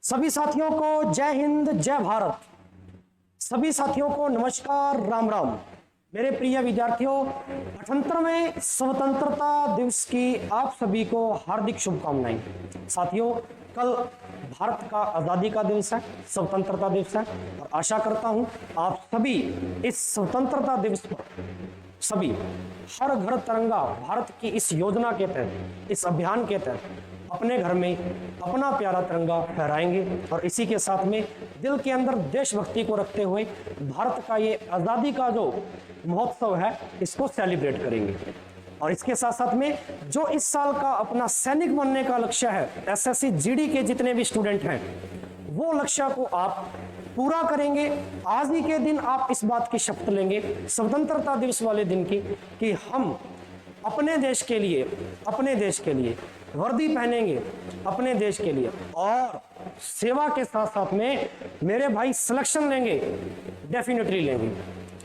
सभी साथियों को जय हिंद जय भारत। सभी साथियों को नमस्कार राम राम। मेरे प्रिय विद्यार्थियों, 78वें स्वतंत्रता दिवस की आप सभी को हार्दिक शुभकामनाएं। साथियों, कल भारत का आजादी का दिवस है, स्वतंत्रता दिवस है और आशा करता हूं आप सभी इस स्वतंत्रता दिवस पर सभी हर घर तिरंगा भारत की इस योजना के तहत, इस अभियान के तहत अपने घर में अपना प्यारा तिरंगा फहराएंगे और इसी के साथ में दिल के अंदर देशभक्ति को रखते हुए भारत का ये आजादी का जो महोत्सव है इसको सेलिब्रेट करेंगे। और इसके साथ साथ में जो इस साल का अपना सैनिक बनने का लक्ष्य है, एसएससी जीडी के जितने भी स्टूडेंट हैं वो लक्ष्य को आप पूरा करेंगे। आज ही के दिन आप इस बात की शपथ लेंगे स्वतंत्रता दिवस वाले दिन की कि हम अपने देश के लिए वर्दी पहनेंगे, अपने देश के लिए, और सेवा के साथ साथ में मेरे भाई सिलेक्शन लेंगे, डेफिनेटली लेंगे।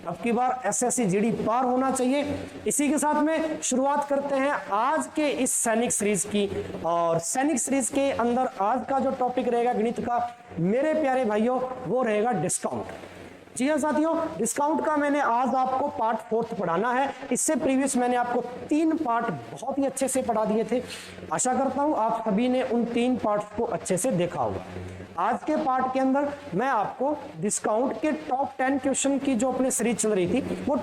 अब की बार एसएससी जीडी पार होना चाहिए। इसी के साथ में शुरुआत करते हैं आज के इस सैनिक सीरीज की। और सैनिक सीरीज के अंदर आज का जो टॉपिक रहेगा गणित का, मेरे प्यारे भाइयों, वो रहेगा डिस्काउंट। जी हाँ साथियों, डिस्काउंट का मैंने आज आपको पार्ट 4 पढ़ाना है। इससे प्रीवियस मैंने आपको 3 पार्ट बहुत ही अच्छे से पढ़ा दिए थे। आशा करता हूं आप सभी ने उन 3 पार्ट्स को अच्छे से देखा होगा। आज के पार्ट के अंदर मैं आपको डिस्काउंट के टॉप 10 क्वेश्चन की जो अपनी सीरीज चल रही थी वो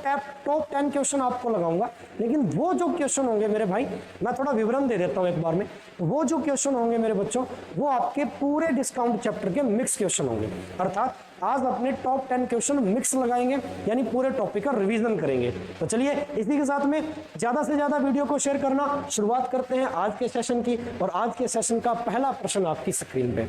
टॉप 10 क्वेश्चन आपको लगाऊंगा। लेकिन वो जो क्वेश्चन होंगे मेरे भाई, मैं थोड़ा विवरण दे देता हूं एक बार में। वो जो क्वेश्चन होंगे मेरे बच्चों, वो आपके पूरे डिस्काउंट चैप्टर के मिक्स क्वेश्चन होंगे। अर्थात आज अपने टॉप 10 क्वेश्चन मिक्स लगाएंगे, यानी पूरे टॉपिक का रिवीजन करेंगे। तो चलिए इसी के साथ में ज्यादा से ज्यादा वीडियो को शेयर करना शुरुआत करते हैं आज के सेशन की। और आज के सेशन का पहला प्रश्न आपकी स्क्रीन पे।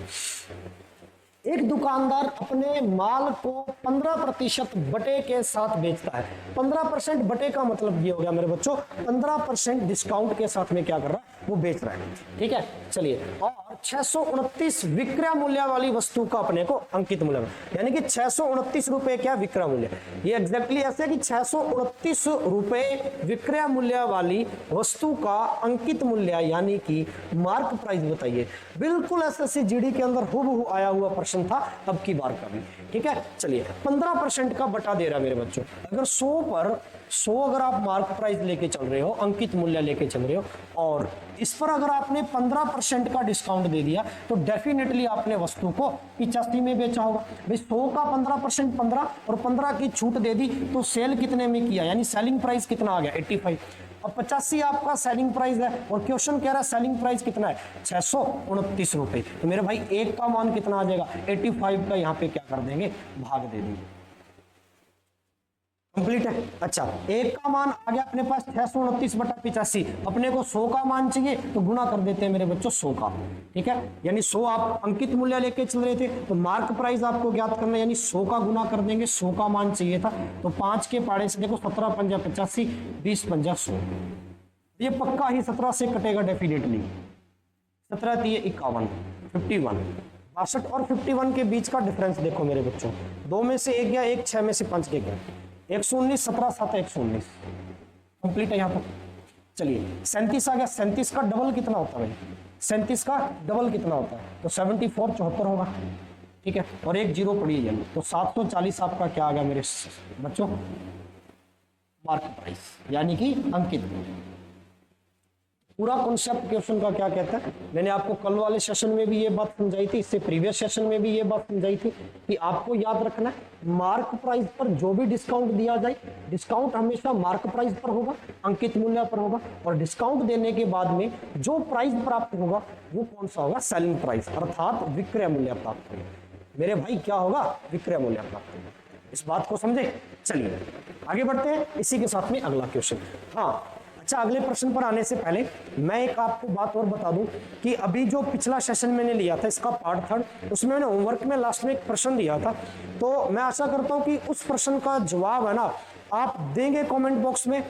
एक दुकानदार अपने माल को 15% बटे के साथ बेचता है। 15% बटे का मतलब ये हो गया मेरे बच्चों, 15% डिस्काउंट के साथ में क्या कर रहा है, वो बेच रहा है। ठीक है, चलिए। और 629 विक्रय मूल्य वाली वस्तु का अपने को अंकित मूल्य, यानी कि 629 रुपए क्या विक्रय मूल्य, ये एग्जैक्टली ऐसे कि 629 रुपए विक्रय मूल्य वाली वस्तु का अंकित मूल्य यानी कि मार्क प्राइस बताइए। बिल्कुल एसएससी जीडी के अंदर हूबहू आया हुआ प्रश्न था अब की बार का भी। ठीक है, चलिए। 15% का बटा दे रहा मेरे बच्चों। अगर 100 पर 100 अगर आप मार्क प्राइस लेके चल रहे हो, अंकित मूल्य लेके चल रहे हो, और इस पर अगर आपने 15% का डिस्काउंट दे दिया तो डेफिनेटली आपने वस्तु को 85 में बेचा होगा। भाई 100 का 15% 15 और 15 की छूट दे दी तो सेल कितने में किया, यानी सेलिंग प्राइस कितना आ गया 85। अब 85 आपका सेलिंग प्राइस है और क्वेश्चन कह रहा है सेलिंग प्राइस कितना है 629 रुपए। तो मेरे भाई एक का मान कितना आ जाएगा 85 का, यहाँ पे क्या कर देंगे, भाग दे देंगे। कंप्लीट है। अच्छा, एक का मान आ गया अपने पास 629/85। अपने को 100 का मान चाहिए तो गुना कर देते हैं मेरे बच्चों 100 का। ठीक है, यानी 100 आप अंकित मूल्य लेके चल रहे थे तो मार्क प्राइस आपको ज्ञात करना है, यानी 100 का गुना कर देंगे। 100 का मान चाहिए था तो 5 के पाड़े से देखो 17 पंजा 85, 20 पंजा 100। ये पक्का ही 17 से कटेगा डेफिनेटली। 17 दिए 51, 51। 62 और 51 के बीच का डिफरेंस देखो मेरे बच्चों, 2 में से 1 गया, 1 6 में से 5 गया, 119, 17 7 119। कंप्लीट है यहाँ पर। चलिए 37 आ गया। 37 का डबल कितना होता है भाई, 37 का डबल कितना होता है तो 74 74 होगा। ठीक है, और एक जीरो पड़ी है तो 740 आपका क्या आ गया मेरे बच्चों, मार्क प्राइस यानी कि अंकित। पूरा कॉन्सेप्ट क्वेश्चन का क्या कहता है, मैंने आपको कल वाले सेशन में भी ये बात समझाई थी, इससे प्रीवियस सेशन में भी ये बात समझाई थी कि आपको याद रखना है मार्क प्राइस पर जो भी डिस्काउंट दिया जाए, डिस्काउंट हमेशा मार्क प्राइस पर होगा, अंकित मूल्य पर होगा। और डिस्काउंट देने के बाद में जो प्राइस प्राप्त होगा वो कौन सा होगा, सेलिंग प्राइस, अर्थात विक्रय मूल्य प्राप्त होगा। मेरे भाई क्या होगा, विक्रय मूल्य प्राप्त होगा। इस बात को समझे। चलिए आगे बढ़ते हैं, इसी के साथ में अगला क्वेश्चन। हाँ अच्छा, अगले प्रश्न पर आने से पहले मैं एक आपको बात और बता दूं कि अभी जो पिछला सेशन मैंने लिया था इसका पार्ट 3, उसमें मैंने होमवर्क में लास्ट में एक प्रश्न दिया था। तो मैं आशा करता हूं कि उस प्रश्न का जवाब है ना आप देंगे कमेंट बॉक्स में।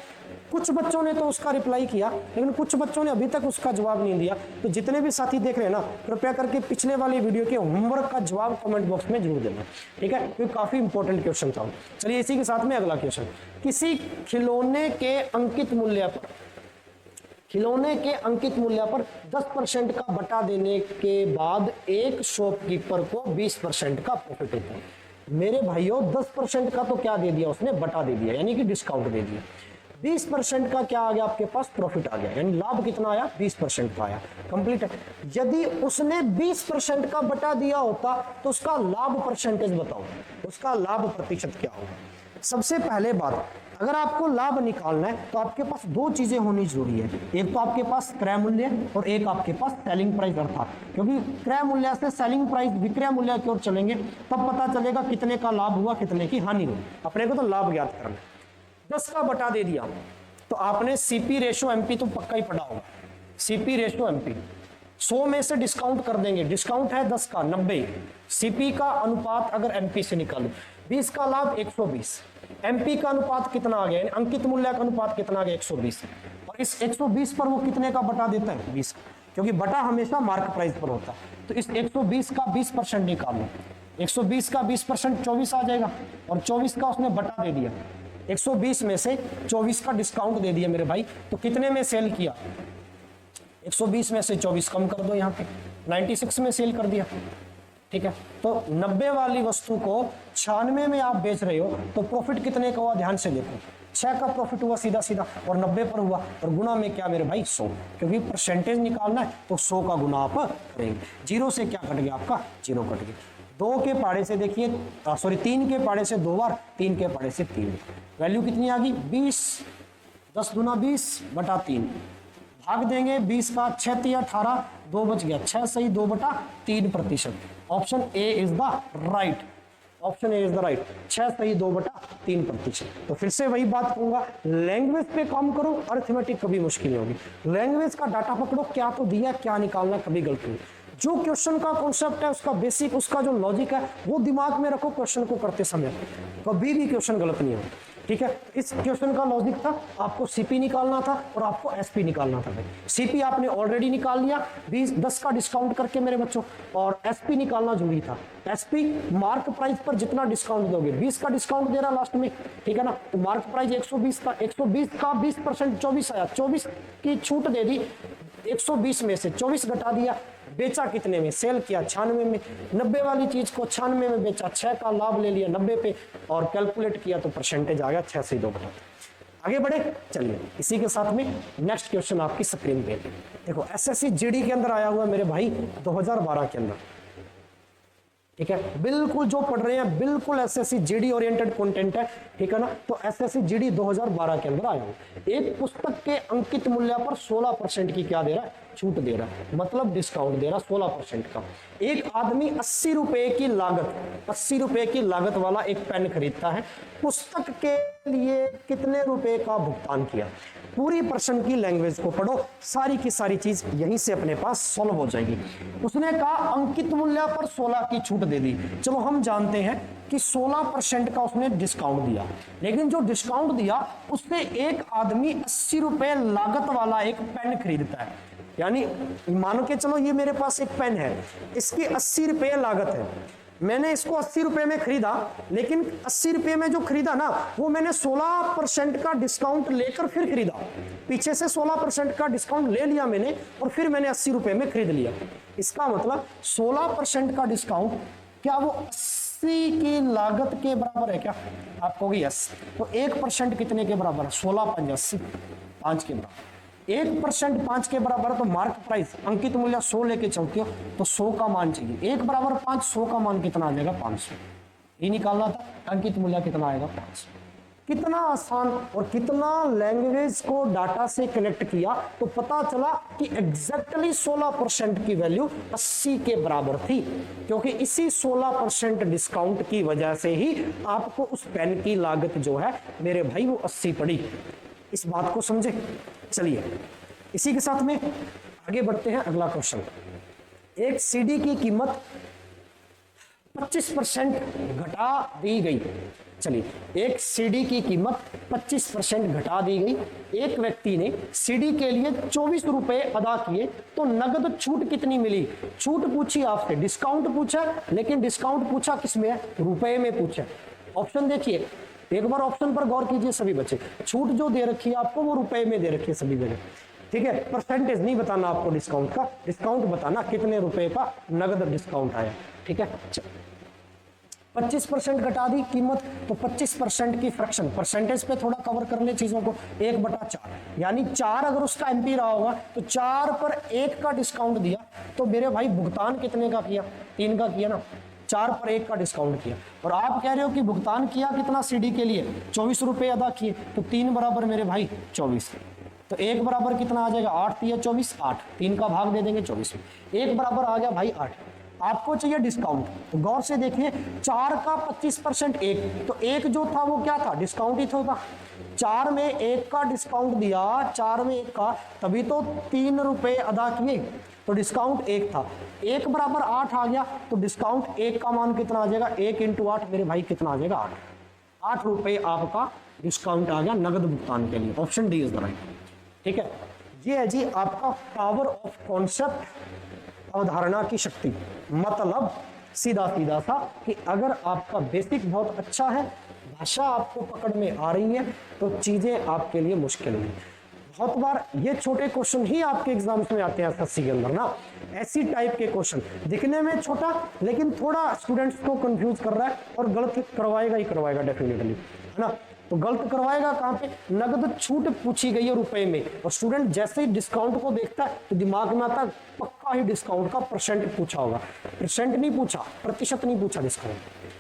कुछ बच्चों ने तो उसका रिप्लाई किया लेकिन कुछ बच्चों ने अभी तक उसका जवाब नहीं दिया। तो जितने भी साथी देख रहे हैं ना, कृपया करके पिछले वाली वीडियो के होमवर्क का जवाब कमेंट बॉक्स में जरूर देना। ठीक है, क्योंकि काफी इंपॉर्टेंट क्वेश्चन था। चलिए इसी के साथ में अगला क्वेश्चन। किसी खिलौने के अंकित मूल्य पर खिलौने के अंकित मूल्य पर 10% का बटा देने के बाद एक शॉपकीपर को 20% का प्रॉफिट होता है। मेरे भाइयों 10% का तो क्या दे दिया उसने, बटा दे दिया, यानी कि डिस्काउंट दे दिया। 20% का क्या आ गया आपके पास, प्रॉफिट आ गया, यानी लाभ कितना आया, 20% का आया। कंप्लीट है। यदि उसने 20% का बटा दिया होता तो उसका लाभ परसेंटेज बताओ, उसका लाभ प्रतिशत क्या होगा। सबसे पहले बात, अगर आपको लाभ निकालना है तो आपके पास दो चीजें होनी जरूरी है, एक तो आपके पास क्रय मूल्य और एक आपके पास सेलिंग प्राइस, अर्थात क्योंकि क्रय मूल्य से सेलिंग प्राइस विक्रय मूल्य की ओर चलेंगे तब पता चलेगा कितने का लाभ हुआ कितने की हानि हुई। अपने को तो लाभ ज्ञात करना है। 10 का बटा दे दिया तो आपने सीपी रेशो एमपी तो पक्का ही पढ़ा होगा। सीपी रेशो एमपी 100 में से डिस्काउंट कर देंगे, डिस्काउंट है 10 का 90, सीपी का अनुपात अगर एमपी से निकालो 20 का लाभ 120, एमपी का अनुपात कितना आ गया, अंकित मूल्य का अनुपात कितना आ गया 120, और इस 120 पर वो कितने का बटा देता है 20, क्योंकि बटा हमेशा मार्क प्राइस पर होता है। तो इस 120 का 20% निकाल लो, 120 का 20% 24 आ जाएगा, और 24 का उसने बटा दे दिया, 120 में से 24 का डिस्काउंट दे दिया मेरे भाई, तो कितने में सेल किया, 120 में से 24 कम कर दो, यहाँ पे 96 में सेल कर दिया। ठीक है, तो 90 वाली वस्तु को 96 में आप बेच रहे हो तो प्रॉफिट कितने का हुआ, ध्यान से देखो, 6 का प्रॉफिट हुआ सीधा सीधा, और 90 पर हुआ, और गुना में क्या मेरे भाई 100, क्योंकि परसेंटेज निकालना है तो 100 का गुना आप करेंगे। जीरो से क्या कट गया आपका, जीरो कट गया। 2 के पाड़े से देखिए, सॉरी 3 के पाड़े से 2 बार, 3 के पाड़े से 3, वैल्यू कितनी आ गई 20, 10 दूना 20 बटा 3, भाग देंगे 20 का 6 3 18, 2 बच गया, 6 सही 2 बटा 3%। Option A is the right, option A is the right, 6 सही 2 बटा 3%। तो फिर से वही बात कहूंगा, लैंग्वेज पे काम करो, अर्थमेटिक कभी मुश्किल नहीं होगी। लैंग्वेज का डाटा पकड़ो, क्या तो दिया क्या निकालना कभी गलती नहीं। जो क्वेश्चन का कॉन्सेप्ट है, उसका बेसिक, उसका जो लॉजिक है वो दिमाग में रखो क्वेश्चन को करते समय, कभी भी क्वेश्चन गलत नहीं हो। ठीक है, इस क्वेश्चन का लॉजिक था, आपको सीपी निकालना था और आपको एसपी निकालना था। सीपी आपने ऑलरेडी निकाल लिया 10 का डिस्काउंट करके मेरे बच्चों, और एसपी निकालना जरूरी था। एसपी मार्क प्राइस पर जितना डिस्काउंट दोगे, 20 का डिस्काउंट दे रहा लास्ट में, ठीक है ना, तो मार्क प्राइस 120 का, 120 का 20% 24 आया, 24 की छूट दे दी, 120 में से 24 घटा दिया, बेचा कितने में, सेल किया 96 में, 90 वाली चीज को 96 में बेचा, 6 का लाभ ले लिया 90 पे, और कैलकुलेट किया तो परसेंटेज आ गया 6 से 2 बटा। आगे बढ़े, चलिए इसी के साथ में नेक्स्ट क्वेश्चन आपकी स्क्रीन पे देखो, एसएससी जीडी के अंदर आया हुआ मेरे भाई 2012 के अंदर। ठीक है, बिल्कुल जो पढ़ रहे हैं बिल्कुल एसएससी जीडी ओरिएंटेड कंटेंट है, ठीक है ना। तो एसएससी जीडी 2012 के अंदर आया हूं, एक पुस्तक के अंकित मूल्य पर 16% की क्या दे रहा है, छूट दे रहा है, मतलब डिस्काउंट दे रहा है 16% का। एक आदमी 80 रुपए की लागत, 80 रुपए की लागत वाला एक पेन खरीदता है, पुस्तक के लिए कितने रुपए का भुगतान किया। पूरी प्रश्न की लैंग्वेज को पढ़ो, सारी की सारी चीज यहीं से अपने पास सॉल्व हो जाएगी। उसने कहा अंकित मूल्य पर 16 की छूट दे दी। चलो हम जानते हैं कि 16% का उसने डिस्काउंट दिया, लेकिन जो डिस्काउंट दिया उससे एक आदमी 80 रुपए लागत वाला एक पेन खरीदता है, यानी मानो के चलो ये मेरे पास एक पेन है, इसकी 80 रुपए लागत है, मैंने इसको 80 रुपए में खरीदा, लेकिन 80 रुपए में जो खरीदा ना वो मैंने 16% का डिस्काउंट लेकर फिर खरीदा, पीछे से 16% का डिस्काउंट ले लिया मैंने और फिर मैंने 80 रुपए में खरीद लिया। इसका मतलब 16% का डिस्काउंट क्या वो 80 की लागत के बराबर है क्या, आप कहोगे यस। तो 1% कितने के बराबर है, 16 5 80, 5 के बराबर। 1% 5 के बराबर है, तो मार्क प्राइस अंकित मूल्य 100 लेके चलते हो तो 100 का मान चाहिए, 1 बराबर 5, 100 का मान कितना आ जाएगा 500, ये निकालना था, अंकित मूल्य कितना आएगा 500। कितना आसान और कितना लैंग्वेज को डाटा से कनेक्ट किया तो पता चला कि एग्जैक्टली 16% की वैल्यू 80 के बराबर थी, क्योंकि इसी 16% डिस्काउंट की वजह से ही आपको उस पेन की लागत जो है मेरे भाई वो 80 पड़ी। इस बात को समझे। चलिए इसी के साथ में आगे बढ़ते हैं, अगला क्वेश्चन। एक सीडी की कीमत 25% घटा दी गई। चलिए एक सीडी की कीमत 25% घटा दी गई, एक व्यक्ति ने सीडी के लिए 24 रुपए अदा किए तो नगद छूट कितनी मिली। छूट पूछी आपसे, डिस्काउंट पूछा, लेकिन डिस्काउंट पूछा किसमें है, रुपए में पूछा। ऑप्शन देखिए, एक बार ऑप्शन पर गौर कीजिए सभी बच्चे, छूट जो दे रखी है आपको वो रुपए में दे रखी है सभी जगह। ठीक है, परसेंटेज नहीं बताना आपको डिस्काउंट का, डिस्काउंट बताना कितने रुपए का नगद डिस्काउंट आया। ठीक है, 25% घटा दी कीमत, तो 25% की फ्रैक्शन, परसेंटेज पे थोड़ा कवर कर ले चीजों को, 1/4, यानी 4 अगर उसका एमपी रहा होगा तो 4 पर 1 का डिस्काउंट दिया, तो मेरे भाई भुगतान कितने का किया, 3 का किया ना, 4 पर 1 का डिस्काउंट किया। और आप कह रहे हो कि भुगतान किया कितना सीडी के लिए, 24 रुपए अदा किए, तो 3 बराबर मेरे भाई 24, तो 1 बराबर कितना आ जाएगा, 8 3 24, 8, 3 का भाग दे देंगे 24 में, 1 बराबर आ गया भाई 8। आपको चाहिए डिस्काउंट, तो गौर से देखिए, 4 का 25% 1, तो 1 जो था वो क्या था, डिस्काउंट ही था। 4 में 1 का डिस्काउंट दिया, 4 में 1 का, तभी तो 3 रुपए अदा किए, तो डिस्काउंट 1 था, 1 बराबर 8 आ गया, तो डिस्काउंट 1 का मान कितना आ जाएगा, 1 × 8 मेरे भाई कितना आ जाएगा, 8 रुपए आपका डिस्काउंट आ गया नगद भुगतान के लिए। Option D is the right. ठीक है, ये है जी आपका पावर ऑफ कॉन्सेप्ट, अवधारणा की शक्ति। मतलब सीधा सीधा सा कि अगर आपका बेसिक बहुत अच्छा है, भाषा आपको पकड़ में आ रही है, तो चीजें आपके लिए मुश्किल नहीं। बहुत बार ये छोटे क्वेश्चन ही आपके एग्जाम्स में आते हैं एसएससी के अंदर ना, ऐसी टाइप के क्वेश्चन, दिखने में छोटा लेकिन थोड़ा स्टूडेंट्स को कंफ्यूज कर रहा है, और गलत करवाएगा ही करवाएगा डेफिनेटली, है ना। तो गलत करवाएगा कहां पे, नगद छूट पूछी गई है रुपए में, और स्टूडेंट जैसे ही डिस्काउंट को देखता है तो दिमाग में आता है पक्का ही डिस्काउंट का परसेंट पूछा होगा, परसेंट नहीं पूछा, प्रतिशत नहीं पूछा डिस्काउंट।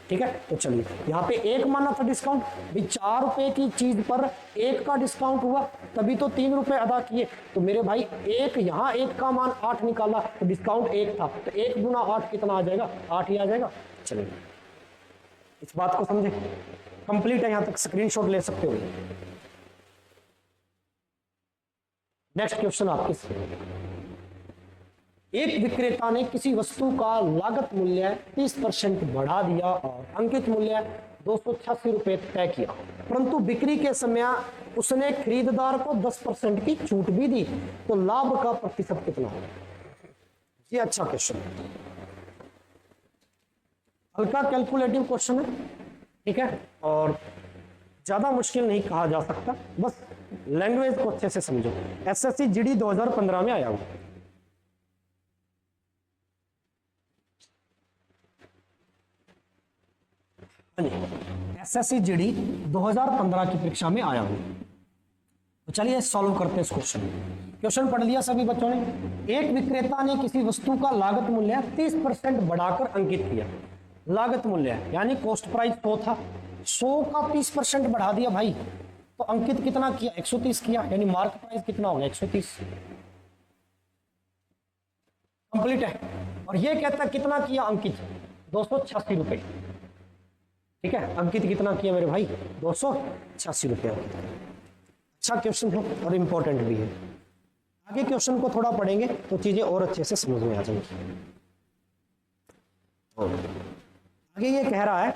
ठीक है, तो चलिए यहाँ पे 1 माना था डिस्काउंट, भी 4 रुपए की चीज पर 1 का डिस्काउंट हुआ, तभी तो 3 रुपए अदा किए, तो मेरे भाई 1 यहाँ 1 का मान 8 निकाला, तो डिस्काउंट 1 था, तो 1 × 8 कितना आ जाएगा, 8 ही आ जाएगा। चलिए इस बात को समझे, कंप्लीट है, यहां तक स्क्रीनशॉट ले सकते हो। नेक्स्ट क्वेश्चन आपके, एक विक्रेता ने किसी वस्तु का लागत मूल्य 30% बढ़ा दिया और अंकित मूल्य 286 रुपए तय किया, परंतु बिक्री के समय उसने खरीदार को 10% की छूट भी दी, तो लाभ का प्रतिशत कितना होगा। ये अच्छा क्वेश्चन है, हल्का कैलकुलेटिव क्वेश्चन है। ठीक है, और ज्यादा मुश्किल नहीं कहा जा सकता, बस लैंग्वेज को अच्छे से समझो। एसएससी जीडी 2015 में आया हुआ, एसएससी जीडी 2015 की परीक्षा में आया हूं। तो चलिए सॉल्व करते हैं इस क्वेश्चन। क्वेश्चन पढ़ लिया सभी बच्चों ने। एक विक्रेता ने किसी वस्तु का लागत मूल्य 30% बढ़ाकर अंकित किया। लागत मूल्य यानी कॉस्ट प्राइस 100 था, 100 का 30% बढ़ा दिया भाई, तो अंकित कितना किया, 130 किया, यानी मार्क प्राइस कितना हो गया, 130। कंप्लीट है। और ये कहता है कितना किया अंकित, 286 रुपए। ठीक है, अंकित कितना किया मेरे भाई, 286 रुपए। अच्छा क्वेश्चन है और इंपॉर्टेंट भी है। आगे क्वेश्चन को थोड़ा पढ़ेंगे तो चीजें और अच्छे से समझ में आ जाएंगी। आगे ये कह रहा है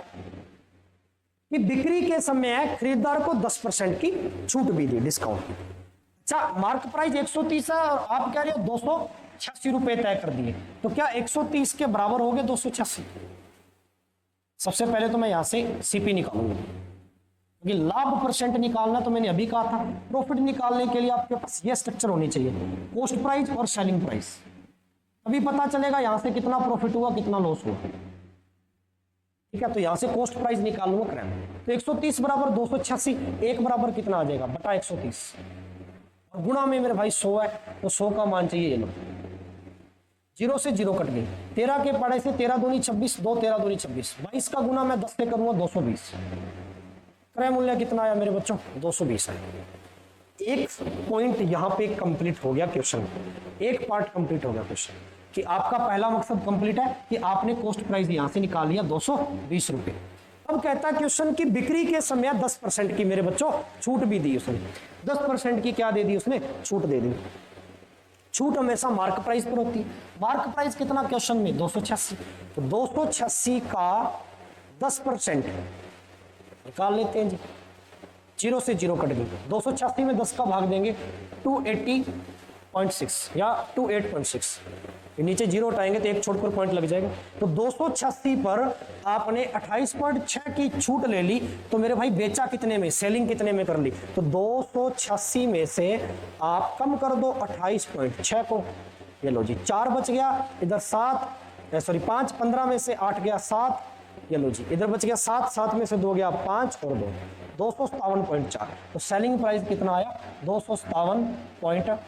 कि बिक्री के समय खरीदार को 10% की छूट भी दी, डिस्काउंट। अच्छा, मार्क प्राइस 130 है और आप कह रहे हो 286 रुपए तय कर दिए, तो क्या 130 के बराबर हो गए 286? सबसे पहले तो मैं यहां से सीपी निकालूंगा, क्योंकि लाभ परसेंट निकालना तो मैंने अभी कहा था। प्रॉफिट निकालने के लिए आपके पास ये स्ट्रक्चर होनी चाहिए, कॉस्ट प्राइस और सेलिंग प्राइस, अभी पता चलेगा यहां से कितना प्रॉफिट हुआ कितना लॉस हुआ। ठीक है, तो यहां से कॉस्ट प्राइस निकालूंगा क्रैम, तो 130 बराबर 286, 1 बराबर कितना आ जाएगा, बटा 130, और गुणा में मेरे भाई 100 है, तो 100 का मान चाहिए। ये लो, 0 से 0 कट गई, 13 के पढ़े से 13 दूनी 26, 2 13 दूनी 26, 22 का गुना मैं 10 से करूंगा 220, क्रय मूल्य कितना आया मेरे बच्चों, 220 है। एक पॉइंट यहां पे कंप्लीट हो गया क्वेश्चन, एक पार्ट कंप्लीट हो गया क्वेश्चन, कि आपका पहला मकसद कंप्लीट है कि आपने कॉस्ट प्राइस यहां से निकाल लिया 220 रुपए। अब कहता है क्वेश्चन की बिक्री के समय 10% की मेरे बच्चों छूट भी दी उसने, 10% की क्या दे दी उसने, छूट दे दी। छूट हमेशा मार्क प्राइस पर होती है। मार्क प्राइस कितना क्वेश्चन में, 286, तो 286 का 10% निकाल लेते हैं जी, 0 से 0 कट गई, 286 में 10 का भाग देंगे 280 0.6 या टू 8.6, नीचे जीरो उठाएंगे तो एक छोड़कर पॉइंट लग जाएगा। तो 286 पर आपने 28.6 की छूट ले ली, तो मेरे भाई बेचा कितने में, सेलिंग कितने में कर ली, तो 286 में से आप कम कर दो 28.6 को, ये लो जी 4 बच गया, इधर 5, 15 में से 8 गया 7, ये लो जी इधर बच गया 7, 7 में से 2 गया 5 और 2, 257.4। तो सेलिंग प्राइस कितना आया, 257.4।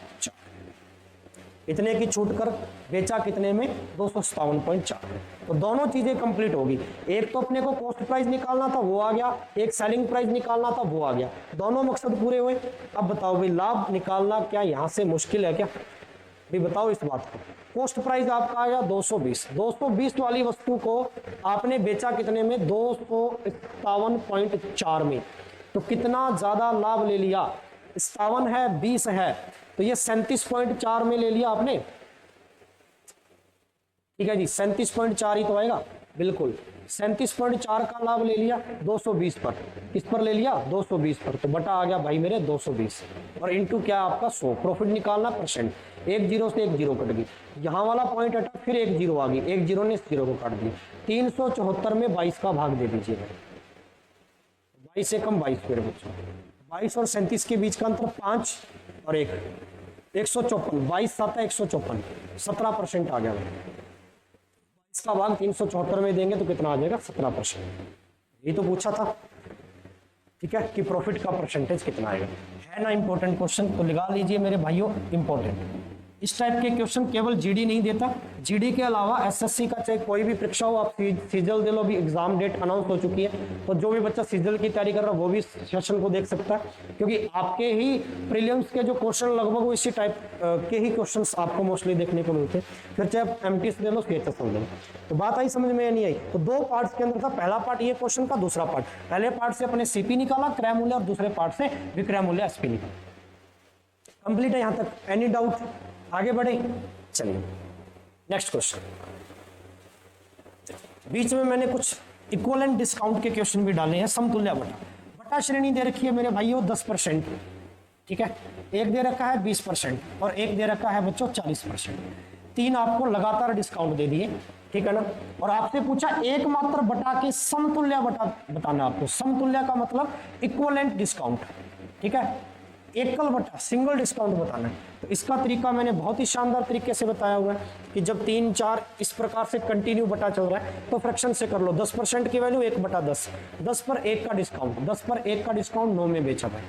इतने की छूट कर बेचा कितने में, 257.4। तो दोनों चीजें कंप्लीट होगी, एक तो अपने को कॉस्ट प्राइस निकालना था वो आ गया, एक सेलिंग प्राइस निकालना था वो आ गया, दोनों मकसद पूरे हुए। अब बताओ भाई लाभ निकालना क्या यहां से मुश्किल है क्या, भी बताओ इस बात को। कॉस्ट प्राइस आपका आ गया 220, 220 वाली वस्तु को आपने बेचा कितने में, 257.4 में, तो कितना ज्यादा लाभ ले लिया, 57 है 20 है, तो ये 37.4 में ले लिया आपने, ठीक है जी 37.4 ही तो आएगा, बिल्कुल 37.4 का लाभ ले लिया 220 पर, किस पर ले लिया, 220 पर, तो बटा आ गया भाई मेरे 220 और इनटू क्या आपका 100। प्रॉफिट निकालना परसेंट, एक जीरो से एक जीरो कट गई, यहाँ वाला पॉइंट हटा फिर एक जीरो आ गई, एक जीरो ने इस जीरो को काट दिया, 374 में 22 का भाग दे दीजिए भाई, 22 से कम 22 फिर बच्चों, 22 और 37 के बीच का अंतर 5 और 1, 154, 22 7 154, 17% आ गया भाई। इसका भाग 374 में देंगे तो कितना आ जाएगा, 17%। ये तो पूछा था, ठीक है, कि प्रॉफिट का परसेंटेज कितना आएगा, है ना इंपॉर्टेंट क्वेश्चन, तो लगा लीजिए मेरे भाइयों इंपॉर्टेंट। इस टाइप के क्वेश्चन केवल जीडी नहीं देता, जीडी के अलावा एसएससी का चाहे कोई भी परीक्षा हो, आप सीजल दे लो, अभी एग्जाम डेट अनाउंस हो चुकी है, तो जो भी बच्चा सीजल की तैयारी कर रहा है वो भी सेशन को देख सकता है, क्योंकि आपके ही प्रीलिम्स के जो क्वेश्चन लगभग इसी टाइप के ही क्वेश्चंस आपको मोस्टली देखने को मिलते हैं। फिर चाहे आप एमटीएस दे लो, सीएचएस दे लो, तो बात आई समझ में नहीं आई। तो दो पार्ट्स के अंदर था, पहला पार्ट ये क्वेश्चन का, दूसरा पार्ट, पहले पार्ट से अपने सीपी निकाला क्रय मूल्य और दूसरे पार्ट से विक्रय मूल्य एसपी निकाला। कंप्लीट है यहां तक, एनी डाउट, आगे बढ़े, चलिए नेक्स्ट क्वेश्चन। बीच में मैंने कुछ इक्विवेलेंट डिस्काउंट के क्वेश्चन भी डाले हैं। समतुल्य बटा श्रेणी दे रखी है मेरे भाइयों 10%, ठीक है, एक दे रखा है 20% और एक दे रखा है बच्चों 40%, तीन आपको लगातार डिस्काउंट दे दिए, ठीक है ना, और आपसे पूछा एकमात्र बटा के समतुल्य बटा बताना आपको। समतुल्य का मतलब इक्विवेलेंट डिस्काउंट, ठीक है, एकल बटा सिंगल डिस्काउंट बताना है। तो इसका तरीका मैंने बहुत ही शानदार तरीके से बताया हुआ है कि जब 3 4 इस प्रकार से कंटिन्यू बटा चल रहा है तो फ्रैक्शन से कर लो। 10% की वैल्यू 1/10, 10 पर 1 का डिस्काउंट, 10 पर 1 का डिस्काउंट 9 में बेचा भाई।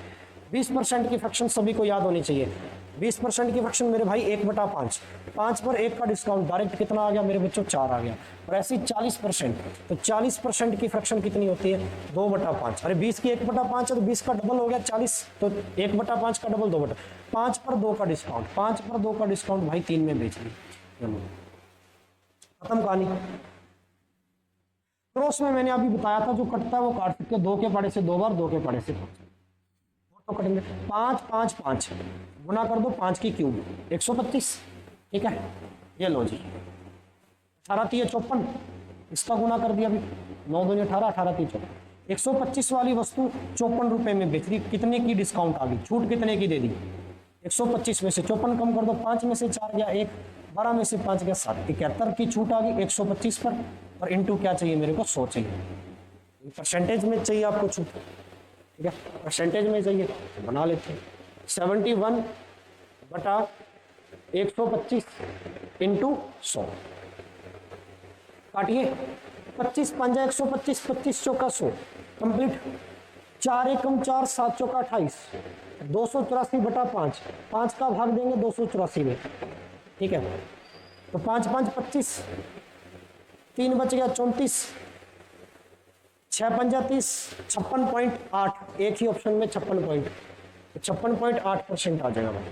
20% की फ्रैक्शन सभी को याद होनी चाहिए। 20% की फ्रैक्शन मेरे भाई 1/5, 5 पर 1 का डिस्काउंट डायरेक्ट कितना आ गया मेरे बच्चों, 4 आ गया। और ऐसी 40%, तो 40% की फ्रैक्शन कितनी होती है, 2/5। अरे 20 की 1/5 है तो 20 का डबल हो गया 40, तो 1/5 का डबल 2/5। 5 पर 2 का डिस्काउंट, 5 पर 2 का डिस्काउंट भाई 3 में बेच ली, खत्म कहानी। क्रॉस में मैंने अभी बताया था जो कटता है वो काट सकते, 2 के पाड़े से 2 बार, 2 के पाड़े से 5 तो कटेंगे। 5 5 5 गुना कर दो 5 की क्यूब 125, ठीक है, ये लो जी 18 3 54, इसका गुना कर दिया अभी 9 2 18, 18 3 54, 125 वाली वस्तु 54 रुपए में बेच दी। कितने की डिस्काउंट आ गई, छूट कितने की दे दी, 125 में से 54 कम कर दो, 5 में से 4 गया 1, 12 में से 5 गया 7, 71 की छूट आ गई 125 पर, और इंटू क्या चाहिए मेरे को 100 चाहिए। परसेंटेज में चाहिए आपको छूट, ठीक है, परसेंटेज में चाहिए बना लेते हैं। 71/125 इंटू 100, काटिए 25 5 125, 25 चौका 100 कंप्लीट। 4 एकम 4, 7 चौका 28, 284/5, 5 का भाग देंगे 284 में, ठीक है, तो 5 5 25, 3 बच गया 34, 6 5 30, 56.8, एक ही ऑप्शन में 56.8% आ जाएगा भाई।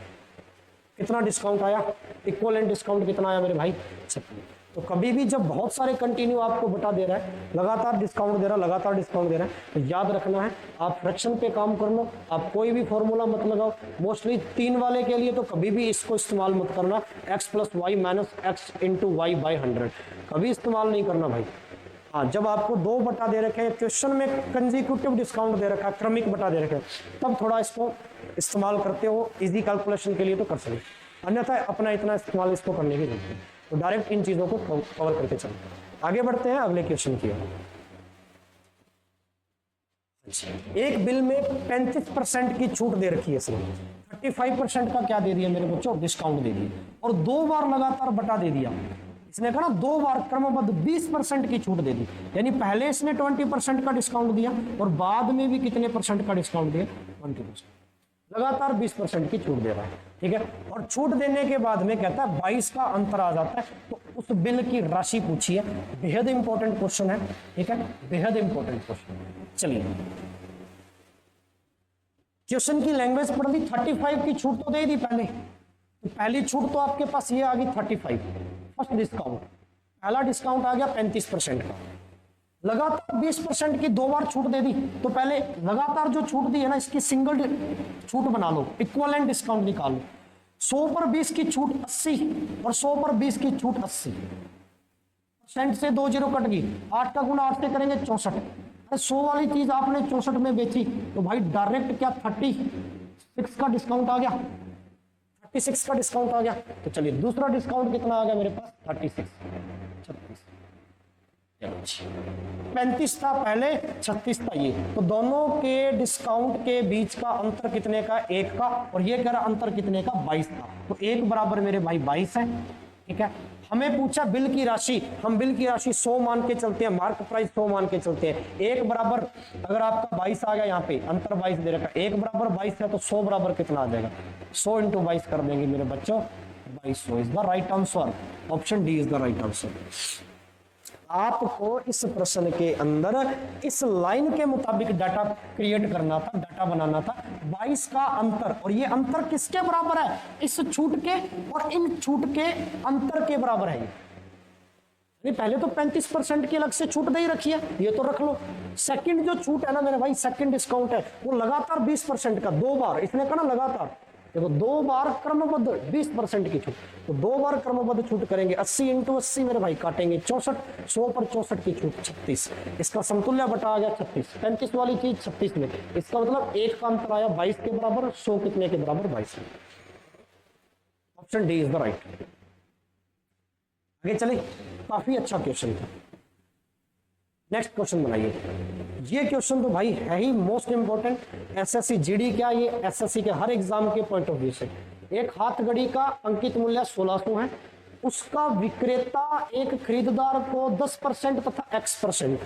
कितना डिस्काउंट आया, इक्विवेलेंट डिस्काउंट कितना आया मेरे भाई, 56। तो कभी भी जब बहुत सारे कंटिन्यू आपको बटा दे रहा है, लगातार डिस्काउंट दे रहा है, लगातार डिस्काउंट दे रहा है, तो याद रखना है आप फ्रैक्शन पे काम कर लो, आप कोई भी फॉर्मूला मत लगाओ। मोस्टली 3 वाले के लिए तो कभी भी इसको इस्तेमाल मत करना, x + y - x × y / 100 कभी इस्तेमाल नहीं करना भाई। हाँ, जब आपको 2 बटा दे रखे हैं, क्वेश्चन में कंसेक्यूटिव डिस्काउंट दे रखा है, क्रमिक बटा दे रखे हैं, तब थोड़ा इसको इस्तेमाल करते हो, इजी कैलकुलेशन के लिए तो कर सकते। अन्यथा अपना इतना इस्तेमाल इसको करने की जरूरत है। तो डायरेक्ट इन चीजों को कवर करके चलते हैं। आगे बढ़ते हैं अगले क्वेश्चन की ओर। एक बिल में 35% की छूट दे रखी है इसने, 35% का क्या दे दिया मेरे बच्चों, डिस्काउंट दे दिया, और 2 बार लगातार बटा दे दिया। इसने कहा ना 2 बार क्रमबद्ध 20% की छूट दे दी, यानी पहले इसने 20% का डिस्काउंट दिया और बाद में भी कितने परसेंट का डिस्काउंट दिया, 20%, लगातार 20% की छूट दे रहा है। ठीक है, और छूट देने के बाद में कहता है 22 का अंतर आ जाता है, तो उस बिल की राशि पूछी है। बेहद इंपॉर्टेंट क्वेश्चन है। ठीक है, बेहद इंपॉर्टेंट क्वेश्चन। चलिए क्वेश्चन की लैंग्वेज पढ़ ली। 35 की छूट तो दे दी पहले, तो पहली छूट तो आपके पास ये आ गई 35, फर्स्ट डिस्काउंट, पहला डिस्काउंट आ गया 35% का। लगातार 20% की 2 बार छूट दे दी, तो पहले लगातार जो छूट दी है ना, इसकी सिंगल छूट बना लो, इक्विवेलेंट डिस्काउंट निकालो। 100 पर 20 की छूट 80 और 100 पर 20 की छूट 80% से 2 जीरो कट गई, 8 का गुना 8 से करेंगे 64। 100 वाली चीज आपने 64 में बेची, तो भाई डायरेक्ट क्या 36 का डिस्काउंट आ गया, 36 का डिस्काउंट आ गया। तो चलिए दूसरा डिस्काउंट कितना आ गया मेरे पास, 36, 35 था पहले, 36 था ये, तो दोनों के डिस्काउंट के बीच का अंतर कितने का, 1 का, और ये कह रहा अंतर कितने का, 22 का, तो 1 बराबर मेरे भाई 22 है। ठीक है, हमें पूछा बिल की राशि, हम बिल की राशि 100 मान के चलते हैं, मार्क प्राइस 100 मान के चलते हैं। 1 बराबर अगर आपका 22 आ गया, यहाँ पे अंतर 22 दे रखा है, 1 बराबर 22 है, तो 100 बराबर कितना आ जाएगा, 100 इंटू 22 कर देंगे मेरे बच्चों, 2200 is the right answer. Option D is the right answer. आपको इस प्रश्न के अंदर इस लाइन के मुताबिक डाटा क्रिएट करना था, डाटा बनाना था। 22 का अंतर, और ये अंतर किसके बराबर है, इस छूट के और इन छूट के अंतर के बराबर है। पहले तो 35% की अलग से छूट दे ही रखी है, ये तो रख लो। सेकंड जो छूट है ना मेरे भाई, सेकंड डिस्काउंट है, वो लगातार 20% का, 2 बार इसने कहा ना लगातार, देखो 2 बार क्रमबद्ध 20% की छूट, तो 2 बार क्रमबद्ध छूट करेंगे, 80 इंटू 80 मेरे भाई काटेंगे 64, 100 पर 64 की छूट 36, इसका समतुल्य बटा आ गया 36, 35 वाली चीज 36 में, इसका मतलब 1 का अंतर आया 22 के बराबर, 100 कितने के बराबर, 22। Option D is the right. आगे चले, काफी अच्छा क्वेश्चन था। नेक्स्ट क्वेश्चन बनाइए। ये क्वेश्चन तो भाई है ही मोस्ट इंपोर्टेंट, एसएससी जीडी क्या, ये एसएससी के हर एग्जाम के पॉइंट ऑफ व्यू से। एक हाथ घड़ी का अंकित मूल्य 1600 है, उसका विक्रेता एक खरीददार को 10% तथा x%,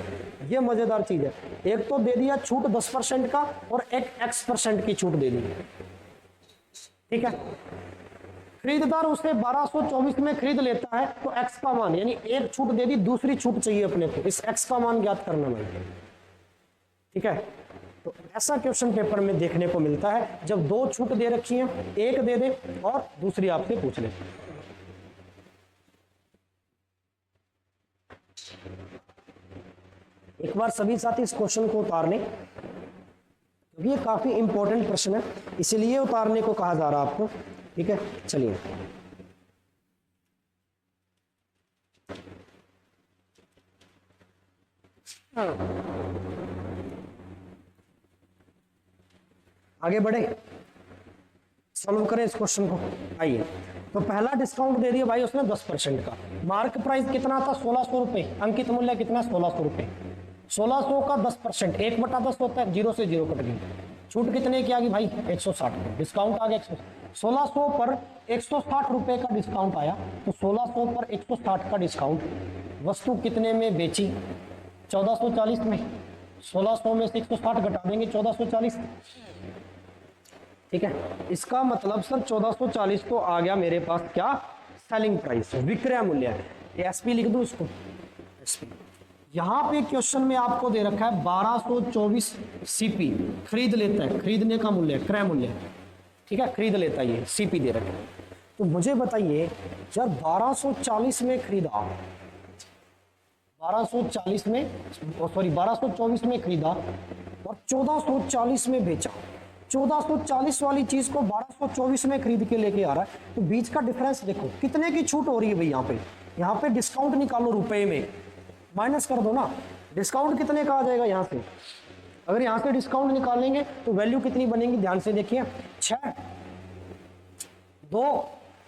ये मजेदार चीज है, एक तो दे दिया छूट 10% का और एक x% की छूट दे दी। ठीक है, खरीददार उसे 1224 में खरीद लेता है, तो x का मान, यानी एक छूट दे दी, दूसरी छूट चाहिए अपने को, इस x का मान ज्ञात करना है। ठीक है, तो ऐसा क्वेश्चन पेपर में देखने को मिलता है जब 2 छूट दे रखी है, एक दे दे और दूसरी आपसे पूछ ले। एक बार सभी साथी इस क्वेश्चन को उतार लें, क्योंकि ये काफी इंपॉर्टेंट प्रश्न है, इसीलिए उतारने को कहा जा रहा है आपको। ठीक है, चलिए आगे बढ़े, सॉल्व करें इस क्वेश्चन को। आइए, तो पहला डिस्काउंट दे दिया भाई उसने 10% का, मार्क प्राइस कितना था 1600 रुपए, अंकित मूल्य कितना 1600 रुपए, 1600 का 10%, 1/10 होता है, 0 से 0 कट गई, छूट कितने की आ गई भाई 160, डिस्काउंट आ गया 1600 पर 160 रुपए का डिस्काउंट आया, तो 1600 पर 160 का डिस्काउंट, वस्तु कितने में बेची 1440 में, 1600 में से 160 घटा देंगे 1440। ठीक है, इसका मतलब सर 1440 तो आ गया मेरे पास क्या, सेलिंग प्राइस, विक्रय मूल्य। एसपी लिख दूं इसको, एसपी। यहां पे क्वेश्चन में आपको दे रखा है 1224 सीपी खरीद लेता है, खरीदने का मूल्य, क्रय मूल्य। ठीक है, खरीद लेता है, ये सीपी दे रखा है। तो मुझे बताइए यार 1240 में खरीदा, 1240 में, सॉरी 1224 में खरीदा और 1440 में बेचा, 1440 वाली चीज को 1224 में खरीद के लेके आ रहा है, तो बीच का डिफरेंस देखो कितने की छूट हो रही है भाई। यहाँ पे डिस्काउंट निकालो रुपए में, माइनस कर दो ना, डिस्काउंट कितने का आ जाएगा यहाँ से, अगर यहाँ से डिस्काउंट निकालेंगे तो वैल्यू कितनी बनेगी, ध्यान से देखिए 6, 2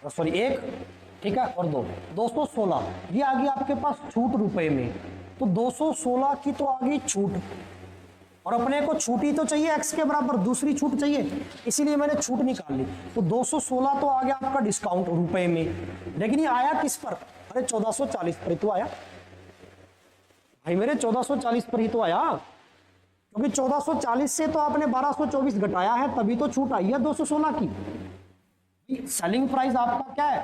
सॉरी 1, ठीक है, और 2, 216 ये आ गई आपके पास छूट रुपए में। तो 216 की तो आ गई छूट, और अपने को छूट ही तो चाहिए x के बराबर, दूसरी छूट चाहिए, इसीलिए मैंने छूट निकाल ली। तो 216 तो आ गया आपका डिस्काउंट रुपए में, लेकिन ये आया किस पर? अरे 1440 पर ही तो आया भाई मेरे, 1440 पर ही तो आया, क्योंकि 1440 से तो आपने 1224 घटाया है, तभी तो छूट आई है 216 की। सेलिंग प्राइस आपका क्या है?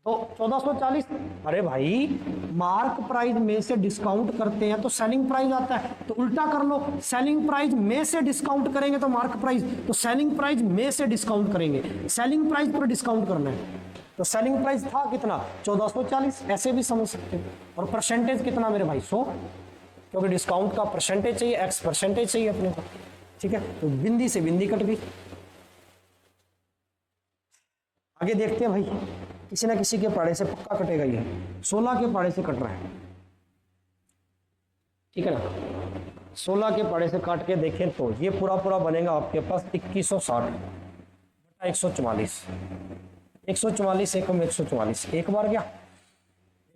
तो 1440। अरे भाई मार्क प्राइस में से डिस्काउंट करते हैं तो सेलिंग प्राइस आता है, तो उल्टा कर लो, सेलिंग प्राइस में से डिस्काउंट करेंगे तो मार्क प्राइस, तो सेलिंग प्राइस में से डिस्काउंट करेंगे, सेलिंग प्राइस पर डिस्काउंट करना है। तो सेलिंग प्राइस था कितना? 1440, ऐसे भी समझ सकते हो। और परसेंटेज कितना मेरे भाई? 100, क्योंकि डिस्काउंट का परसेंटेज चाहिए, एक्स परसेंटेज चाहिए अपने को, ठीक है। तो बिंदी से बिंदी कट गई। आगे देखते हैं भाई, किसी ना किसी के पाड़े से पक्का कटेगा, ये 16 के पाड़े से कट रहा है, ठीक है ना। 16 के पाड़े से काट के देखें तो ये पूरा पूरा बनेगा आपके पास 2160 बटा 144, 144 एकम 144, एक बार गया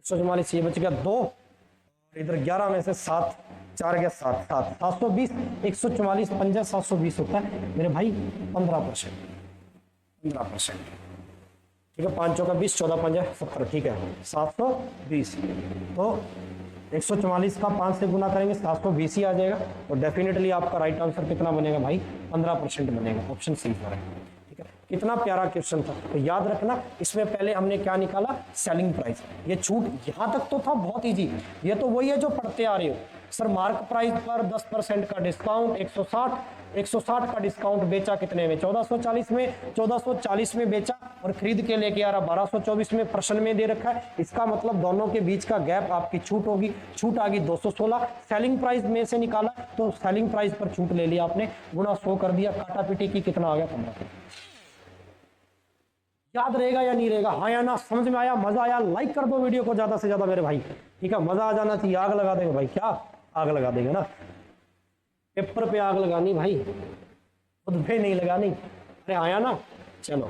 144, ये बच गया 2, और इधर 11 में से 7, 4 गया 7, 7, 720, 144 पंजा 720 होता है मेरे भाई 15%, 15%, ठीक है। 5 का 20, 14 पंजा 70, ठीक है, 720। तो 144 का 5 से गुना करेंगे 720 ही आ जाएगा, और डेफिनेटली आपका राइट आंसर कितना बनेगा भाई? 15% बनेगा, ऑप्शन सी पर है, ठीक है। कितना प्यारा क्वेश्चन था। तो याद रखना, इसमें पहले हमने क्या निकाला? Selling price. ये छूट यहां तक तो था बहुत इजी, ये तो वही है जो पढ़ते आ रहे हो सर। मार्क प्राइस पर 10% का डिस्काउंट, 160 का डिस्काउंट, बेचा कितने में? 1440 में, 1440 में बेचा और खरीद के लेके आ रहा 1224 में, प्रश्न में दे रखा है। इसका मतलब दोनों के बीच का गैप आपकी छूट होगी, छूट आ गई 216, सेलिंग प्राइस में से निकाला तो सेलिंग प्राइस पर छूट ले लिया आपने, गुना 100 कर दिया, काटा पीटी की, कितना आ गया? 15। याद रहेगा या नहीं रहेगा? हाँ या ना? समझ में आया? मजा आया? लाइक कर दो वीडियो को ज्यादा से ज्यादा मेरे भाई, ठीक है। मजा आ जाना चाहिए, आग लगा देगा भाई, क्या आग लगा देगा ना, पेपर पे आग लगानी भाई, खुद पे नहीं लगानी। अरे आया ना? चलो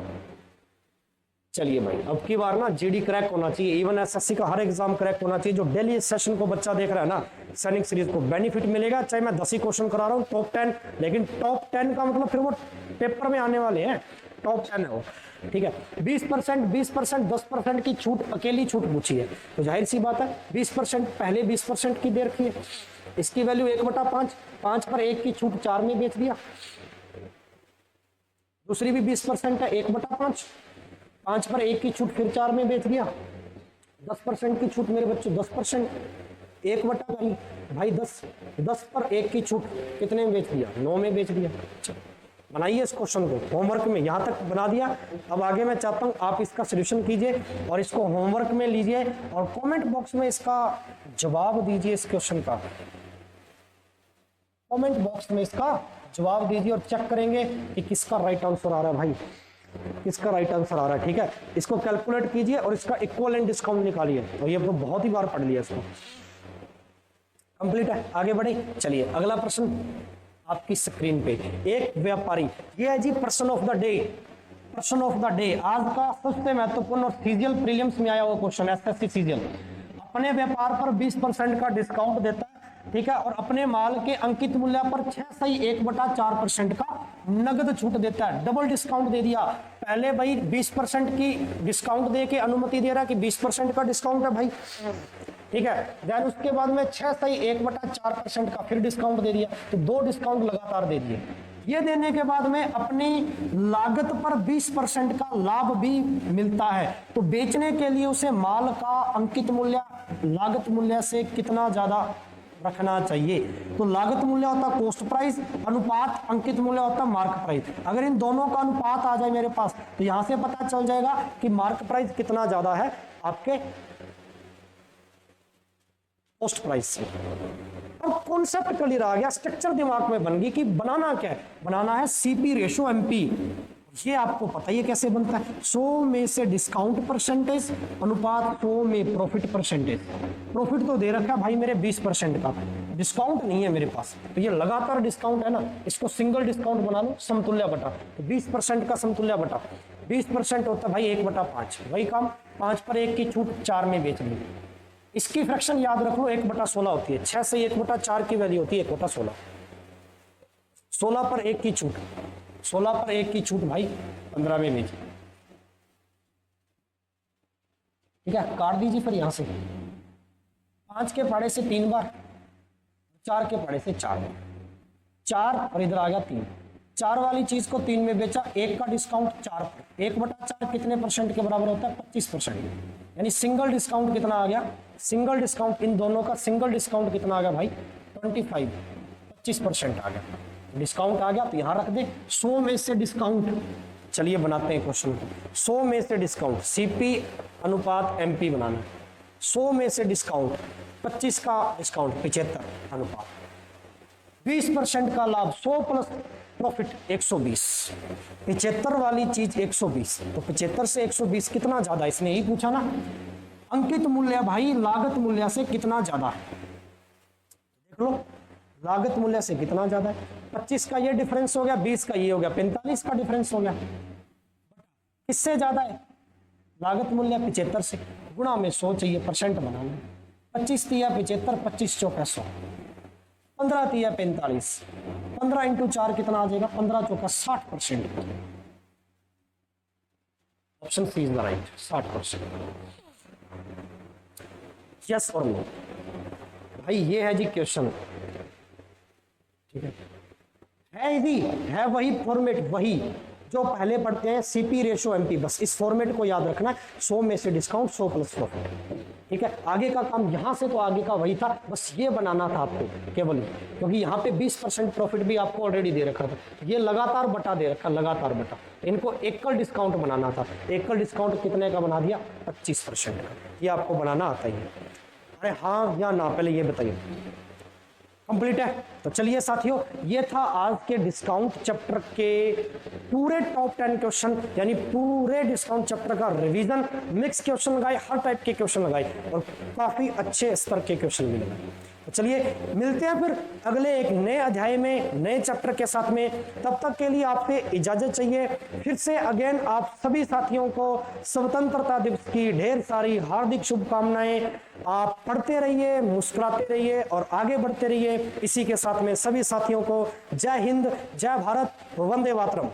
चलिए भाई, अब की बार ना जीडी क्रैक होना चाहिए, इवन एसएससी का हर एग्जाम क्रैक होना चाहिए। जो डेली सेशन को बच्चा देख रहा है ना, सैनिक सीरीज को बेनिफिट मिलेगा, चाहे मैं 10 ही क्वेश्चन करा रहा हूँ टॉप 10, लेकिन टॉप 10 का मतलब फिर वो पेपर में आने वाले हैं, टॉप 10 है वो, ठीक है। 20%, 20%, 10% की छूट, अकेली छूट पूछी है, तो जाहिर सी बात है 20% पहले 20% की दे रखी है, इसकी वैल्यू 1/5, 5 पर 1 की छूट 4 में बेच दिया। दूसरी भी 20% है, 1/5, 5 पर 1 की छूट फिर 4 में बेच दिया। 10% की छूट मेरे बच्चों, 10%, 1/, भाई 10 पर 1 की छूट कितने में बेच दिया? 9 में बेच दिया। बनाइए इस क्वेश्चन को होमवर्क में, यहां तक बना दिया। अब आगे मैं चाहता हूं आप इसका सॉल्यूशन कीजिए और इसको होमवर्क में लीजिए और कमेंट बॉक्स में इसका जवाब दीजिए। इस क्वेश्चन का कमेंट बॉक्स में इसका जवाब दीजिए और चेक करेंगे कि किसका राइट आंसर आ रहा है भाई, किसका राइट आंसर आ रहा है, ठीक है। इसको कैलकुलेट कीजिए और इसका इक्विवेलेंट डिस्काउंट निकालिए। और ये तो बहुत ही बार पढ़ लिया, इसको कंप्लीट है। आगे बढ़े, चलिए अगला प्रश्न आपकी स्क्रीन पे। एक व्यापारी, ये है जी प्रश्न ऑफ द डे, प्रश्न ऑफ द डे आज का सबसे महत्वपूर्ण और सीजीएल प्रीलिम्स में आया हुआ क्वेश्चन, एसएससी सीजीएल। अपने व्यापार पर 20% का डिस्काउंट देता है, ठीक है, और अपने माल के अंकित मूल्य पर 6.1/4% का नगद छूट देता है। डबल डिस्काउंट दे दिया। पहले भाई 20% की डिस्काउंट दे के अनुमति दे रहा है कि 20% का डिस्काउंट है भाई, ठीक है। देन उसके बाद में 6.1/4% का फिर डिस्काउंट दे दिया, तो 2 डिस्काउंट लगातार दे दिए। ये देने के बाद में अपनी लागत पर 20% का लाभ भी मिलता है, तो बेचने के लिए उसे माल का अंकित मूल्य लागत मूल्य से कितना ज्यादा रखना चाहिए। तो लागत मूल्य होता है कॉस्ट प्राइस, अनुपात अंकित मूल्य होता है मार्क प्राइस। अगर इन दोनों का अनुपात आ जाए मेरे पास, तो यहां से पता चल जाएगा कि मार्क प्राइस कितना ज्यादा है आपके कॉस्ट प्राइस से। और कॉन्सेप्ट क्लियर आ गया, स्ट्रक्चर दिमाग में बन गई कि बनाना क्या है, बनाना है सीपी रेशो एमपी। ये आपको पता ही है कैसे बनता है। 100 में से डिस्काउंट परसेंटेज अनुपात 100 में प्रॉफिट परसेंटेज। प्रॉफिट तो दे रखा है भाई मेरे 20% का, डिस्काउंट नहीं है मेरे पास, तो ये लगातार डिस्काउंट है ना, इसको सिंगल डिस्काउंट बना लो, समतुल्य बटा, तो 20% का समतुल्य बटा 20% होता है भाई 1/5, वही काम 5 पर 1 की छूट 4 में बेच ली। इसकी फ्रैक्शन याद रख लो 1/16 होती है, 6 से 1/4 की वैल्यू होती है 1/16। 16 पर 1 की छूट, 16 पर 1 की छूट भाई 15 में बेच। ठीक है, काट दीजिए फिर यहां से 5 के पाड़े से 3 बार, 4 के पाड़े से 4 बार, 4 और इधर आ गया 3। 4 वाली चीज को 3 में बेचा, 1 का डिस्काउंट 4 पर, 1/4 कितने परसेंट के बराबर होता है? 25%। यानी सिंगल डिस्काउंट कितना आ गया? सिंगल डिस्काउंट इन दोनों का सिंगल डिस्काउंट कितना आ गया भाई? 25% आ गया। डिस्काउंट आ गया तो यहां रख दे। 100 में से डिस्काउंट, चलिए बनाते हैं क्वेश्चन को। 100 में से डिस्काउंट, सीपी अनुपात एमपी बनाना है। 100 में से डिस्काउंट, 25 का डिस्काउंट 75 अनुपात, 20% का लाभ, 100 प्लस प्रॉफिट 120। 75 वाली चीज 120, तो 75 से 120 कितना ज्यादा? इसने यही पूछा ना। अंकित मूल्य भाई लागत मूल्य से कितना ज्यादा है, देख लो लागत मूल्य से कितना ज्यादा है। 25 का ये डिफरेंस हो गया, 20 का ये हो गया, 45 का डिफरेंस हो गया। किससे ज्यादा है? लागत मूल्य 75 से, गुणा में 100 चाहिए, परसेंट बनाना। 25 तिया 75, 25 चौका 100, 15 तिया 45, 15 इंटू 4 कितना आ जाएगा? 15 चौका 60%। Option C is the right, 60%। Yes और नो भाई, ये है जी क्वेश्चन। ठीक है इजी है, वही फॉर्मेट, वही जो पहले पढ़ते हैं, सीपी रेशो एमपी, बस इस फॉर्मेट को याद रखना है। 100 में से डिस्काउंट, 100 प्लस प्रॉफिट। ठीक है, आगे का काम यहां से तो आगे का वही था, बस ये बनाना था आपको केवल, क्योंकि यहाँ पे 20% प्रॉफिट भी आपको ऑलरेडी दे रखा था, ये लगातार बटा दे रखा, लगातार बटा। इनको एकल डिस्काउंट बनाना था। एकल डिस्काउंट कितने का बना दिया? 25% का। ये आपको बनाना आता ही है। अरे हाँ या ना, पहले ये बताइए। कंप्लीट है? तो चलिए साथियों, ये था आज के डिस्काउंट चैप्टर के पूरे टॉप 10 क्वेश्चन, यानी पूरे डिस्काउंट चैप्टर का रिवीजन। मिक्स क्वेश्चन लगाए, हर टाइप के क्वेश्चन लगाए और काफी अच्छे स्तर के क्वेश्चन भी लगाए। तो चलिए मिलते हैं फिर अगले एक नए अध्याय में, नए चैप्टर के साथ में। तब तक के लिए आपसे इजाजत चाहिए। फिर से अगेन आप सभी साथियों को स्वतंत्रता दिवस की ढेर सारी हार्दिक शुभकामनाएं। आप पढ़ते रहिए, मुस्कुराते रहिए और आगे बढ़ते रहिए। इसी के साथ में सभी साथियों को जय हिंद, जय भारत, वंदे मातरम।